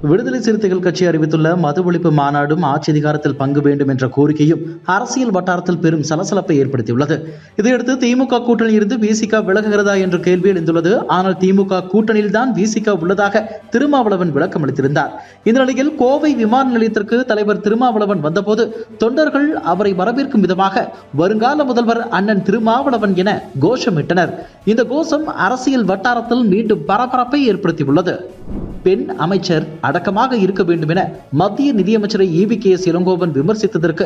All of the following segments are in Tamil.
விடுதலை சிறுத்தைகள் கட்சி அறிவித்துள்ள மது ஒழிப்பு மாநாடும் ஆட்சி அதிகாரத்தில் பங்கு வேண்டும் என்ற கோரிக்கையும் அரசியல் வட்டாரத்தில் பெரும் சலசலப்பை ஏற்படுத்தியுள்ளது. இதையடுத்து திமுக கூட்டணியில் இருந்து விசிக விலகுகிறதா என்ற கேள்வி எழுந்துள்ளது. ஆனால் திமுக கூட்டணியில் தான் விசிக உள்ளதாக திருமாவளவன் விளக்கம் அளித்திருந்தார். இந்த நிலையில் கோவை விமான நிலையத்திற்கு தலைவர் திருமாவளவன் வந்தபோது தொண்டர்கள் அவரை வரவேற்கும் விதமாக வருங்கால முதல்வர் அண்ணன் திருமாவளவன் என கோஷமிட்டனர். இந்த கோஷம் அரசியல் வட்டாரத்தில் மீண்டும் பரபரப்பை ஏற்படுத்தியுள்ளது. பெண் அமைச்சர் அடக்கமாக இருக்க வேண்டும் என மத்திய நிதியமைச்சரை EVKS இளங்கோவன் விமர்சித்ததற்கு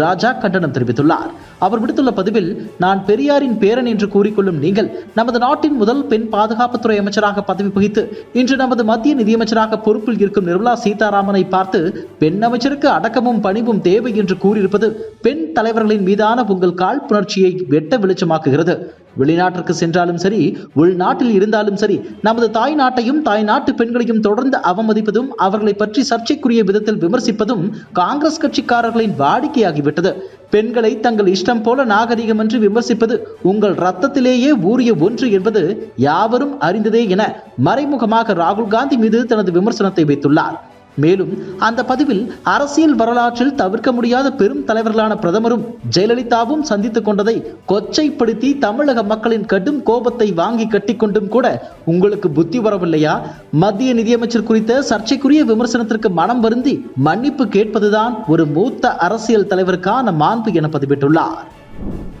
ராஜா கண்டனம் தெரிவித்துள்ளார். அவர் விடுத்துள்ள பதிவில், நான் பெரியாரின் பேரன் என்று கூறிக்கொள்ளும் நீங்கள் நமது நாட்டின் முதல் பெண் பாதுகாப்புத்துறை அமைச்சராக பதவி வகித்து இன்று நமது மத்திய நிதியமைச்சராக பொறுப்பில் இருக்கும் நிர்மலா சீதாராமனை பார்த்து பெண் அமைச்சருக்கு அடக்கமும் பணிவும் தேவை என்று கூறியிருப்பது பெண் தலைவர்களின் மீதான உங்கள் காழ்ப்புணர்ச்சியை வெட்ட வெளிச்சமாக்குகிறது. வெளிநாட்டிற்கு சென்றாலும் சரி, உள்நாட்டில் இருந்தாலும் சரி, நமது தாய் நாட்டையும் தாய் நாட்டு பெண்களையும் தொடர்ந்து அவமதிப்பதும் அவர்களை பற்றி சர்ச்சைக்குரிய விதத்தில் விமர்சிப்பதும் காங்கிரஸ் கட்சிக்காரர்களின் வாடிக்கையாகிவிட்டது. பெண்களை தங்கள் இஷ்டம் போல நாகரிகமின்றி விமர்சிப்பது உங்கள் ரத்தத்திலேயே ஊறிய ஒன்று என்பது யாவரும் அறிந்ததே என மறைமுகமாக ராகுல் காந்தி மீது தனது விமர்சனத்தை வைத்துள்ளார். மேலும் அந்த பதிவில் அரசியல் வரலாற்றில் தவிர்க்க முடியாத பெரும் தலைவர்களான பிரதமரும் ஜெயலலிதாவும் சந்தித்துக் கொண்டதை கொச்சைப்படுத்தி தமிழக மக்களின் கடும் கோபத்தை வாங்கி கட்டிக்கொண்டும் கூட உங்களுக்கு புத்தி வரவில்லையா? மத்திய நிதியமைச்சர் குறித்த சர்ச்சைக்குரிய விமர்சனத்திற்கு மனம் வருந்தி மன்னிப்பு கேட்பதுதான் ஒரு மூத்த அரசியல் தலைவருக்கான மாண்பு என பதிவிட்டுள்ளார்.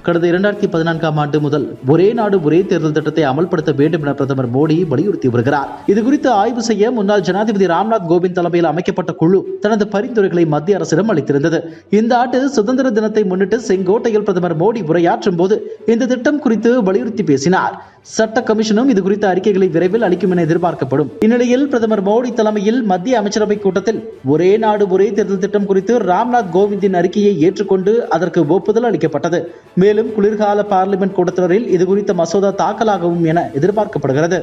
கடந்த 2014ஆம் ஆண்டு முதல் ஒரே நாடு ஒரே தேர்தல் திட்டத்தை அமல்படுத்த வேண்டும் என பிரதமர் மோடி வலியுறுத்தி வருகிறார். இது குறித்து ஆய்வு செய்ய முன்னாள் ஜனாதிபதி ராம்நாத் கோவிந்த் தலைமையில் அமைக்கப்பட்ட குழு தனது பரிந்துரைகளை மத்திய அரசிடம் அளித்திருந்தது. இந்த ஆண்டு சுதந்திர தினத்தை முன்னிட்டு செங்கோட்டையில் பிரதமர் மோடி உரையாற்றும் போது இந்த திட்டம் குறித்து வலியுறுத்தி பேசினார். சட்ட கமிஷனும் இது குறித்த அறிக்கைகளை விரைவில் அளிக்கும் என எதிர்பார்க்கப்படும். இந்நிலையில் பிரதமர் மோடி தலைமையில் மத்திய அமைச்சரவை கூட்டத்தில் ஒரே நாடு ஒரே தேர்தல் திட்டம் குறித்து ராம்நாத் கோவிந்தின் அறிக்கையை ஏற்றுக்கொண்டு அதற்கு ஒப்புதல் அளிக்கப்பட்டது. மேலும் குளிர்கால பார்லிமெண்ட் கூட்டத்தொடரில் இது குறித்த மசோதா தாக்கலாகவும் என எதிர்பார்க்கப்படுகிறது.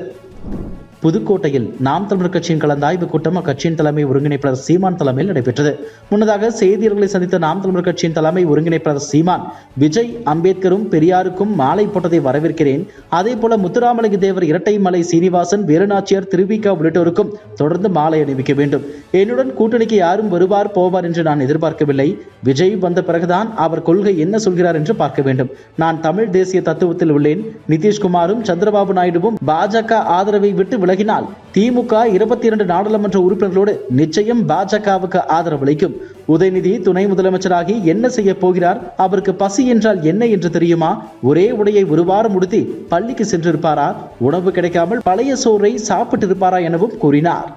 புதுக்கோட்டையில் நாம் தமிழர் கட்சியின் கலந்தாய்வு கூட்டம் அக்கட்சியின் தலைமை ஒருங்கிணைப்பாளர் சீமான் தலைமையில் நடைபெற்றது. முன்னதாக செய்தியாளர்களை சந்தித்த நாம் தமிழர் கட்சியின் தலைமை ஒருங்கிணைப்பாளர் சீமான், விஜய் அம்பேத்கரும் பெரியாருக்கும் மாலை போட்டதை வரவேற்கிறேன். அதே போல முத்துராமலிங்க தேவர், இரட்டைமலை சீனிவாசன், வேலுநாச்சியார், திருவிக உள்ளிட்டோருக்கும் தொடர்ந்து மாலை அணிவிக்க வேண்டும். என்னுடன் கூட்டணிக்கு யாரும் வருவார் போவார் என்று நான் எதிர்பார்க்கவில்லை. விஜய் வந்த பிறகுதான் அவர் கொள்கை என்ன சொல்கிறார் என்று பார்க்க வேண்டும். நான் தமிழ் தேசிய தத்துவத்தில் உள்ளேன். நிதிஷ்குமாரும் சந்திரபாபு நாயுடுவும் பாஜக ஆதரவை விட்டு விலகினால் திமுக 22 நாடாளுமன்ற உறுப்பினர்களோடு நிச்சயம் பாஜகவுக்கு ஆதரவளிக்கும். உதயநிதி துணை முதலமைச்சராகி என்ன செய்ய போகிறார்? அவருக்கு பசி என்றால் என்ன என்று தெரியுமா? ஒரே உடையை ஒரு வாரம் உடுத்தி பள்ளிக்கு சென்றிருப்பாரா? உணவு கிடைக்காமல் பழைய சோறை சாப்பிட்டு இருப்பாரா எனவும் கூறினார்.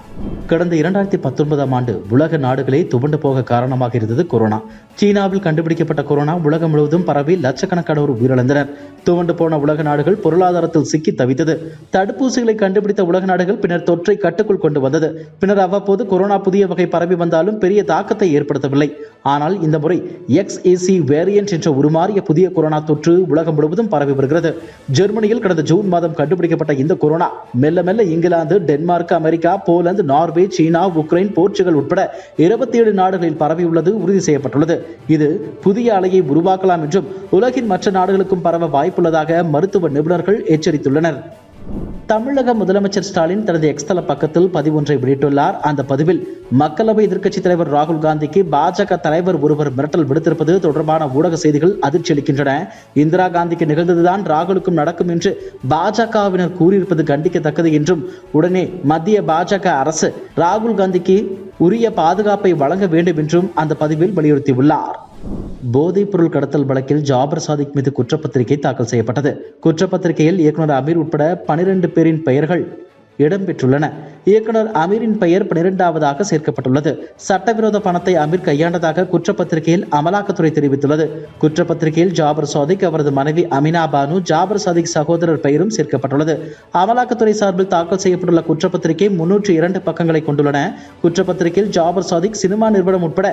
கடந்த 2019ஆம் ஆண்டு உலக நாடுகளே துவண்டு போக காரணமாக இருந்தது கொரோனா. சீனாவில் கண்டுபிடிக்கப்பட்ட கொரோனா உலகம் முழுவதும் பரவி லட்சக்கணக்கானோர் உயிரிழந்தனர். துவண்டு போன உலக நாடுகள் பொருளாதாரத்தில் சிக்கி தவித்தது. தடுப்பூசிகளை கண்டுபிடித்த உலக நாடுகள் பின்னர் தொற்றை கட்டுக்குள் கொண்டு வந்தது. பின்னர் அவ்வப்போது கொரோனா புதிய வகை பரவி வந்தாலும் பெரிய தாக்கத்தை ஏற்படுத்தவில்லை. ஆனால் இந்த முறை XEC வேரியன்ட் என்ற உருமாறிய புதிய கொரோனா தொற்று உலகம் முழுவதும் பரவி வருகிறது. ஜெர்மனியில் கடந்த ஜூன் மாதம் கண்டுபிடிக்கப்பட்ட இந்த கொரோனா மெல்ல மெல்ல England, Denmark, America, Poland, Norway, China, Ukraine, Portugal உட்பட 27 நாடுகளில் பரவியுள்ளது உறுதி செய்யப்பட்டுள்ளது. இது புதிய அலையை உருவாக்கலாம் என்றும் உலகின் மற்ற நாடுகளுக்கும் பரவ வாய்ப்புள்ளதாக மருத்துவ நிபுணர்கள் எச்சரித்துள்ளனர். தமிழக முதலமைச்சர் ஸ்டாலின் தனது எக்ஸ் தள பக்கத்தில் பதிவொன்றை வெளியிட்டுள்ளார். அந்த பதிவில் மக்களவை எதிர்க்கட்சித் தலைவர் ராகுல் காந்திக்கு பாஜக தலைவர் ஒருவர் மிரட்டல் விடுத்திருப்பது தொடர்பான ஊடக செய்திகள் அதிர்ச்சி அளிக்கின்றன. இந்திரா காந்திக்கு நிகழ்ந்ததுதான் ராகுலுக்கும் நடக்கும் என்று பாஜகவினர் கூறியிருப்பது கண்டிக்கத்தக்கது என்றும், உடனே மத்திய பாஜக அரசு ராகுல் காந்திக்கு உரிய பாதுகாப்பை வழங்க வேண்டும் என்றும் அந்த பதிவில் வலியுறுத்தியுள்ளார். போதைப் பொருள் கடத்தல் வழக்கில் ஜாபர் சாதிக் மீது குற்றப்பத்திரிகை தாக்கல் செய்யப்பட்டது. குற்றப்பத்திரிகையில் இயக்குனர் அமீர் உட்பட 12 பேரின் பெயர்கள் இடம்பெற்றுள்ளன. இயக்குனர் அமீரின் பெயர் 12வதாக சேர்க்கப்பட்டுள்ளது. சட்டவிரோத பணத்தை அமீர் கையாண்டதாக குற்றப்பத்திரிகையில் அமலாக்கத்துறை தெரிவித்துள்ளது. குற்றப்பத்திரிகையில் ஜாபர் சாதிக், அவரது மனைவி அமினா பானு, ஜாபர் சாதிக் சகோதரர் பெயரும் சேர்க்கப்பட்டுள்ளது. அமலாக்கத்துறை சார்பில் தாக்கல் செய்யப்பட்டுள்ள குற்றப்பத்திரிகை 302 பக்கங்களை கொண்டுள்ளன. குற்றப்பத்திரிகையில் ஜாபர் சாதிக் சினிமா நிறுவனம் உட்பட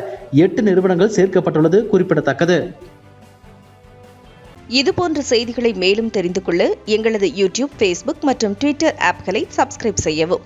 8 நிறுவனங்கள் சேர்க்கப்பட்டுள்ளது குறிப்பிடத்தக்கது. இதுபோன்ற செய்திகளை மேலும் தெரிந்து கொள்ள எங்களது யூடியூப், ஃபேஸ்புக் மற்றும் ட்விட்டர் ஆப்களை சப்ஸ்கிரைப் செய்யவும்.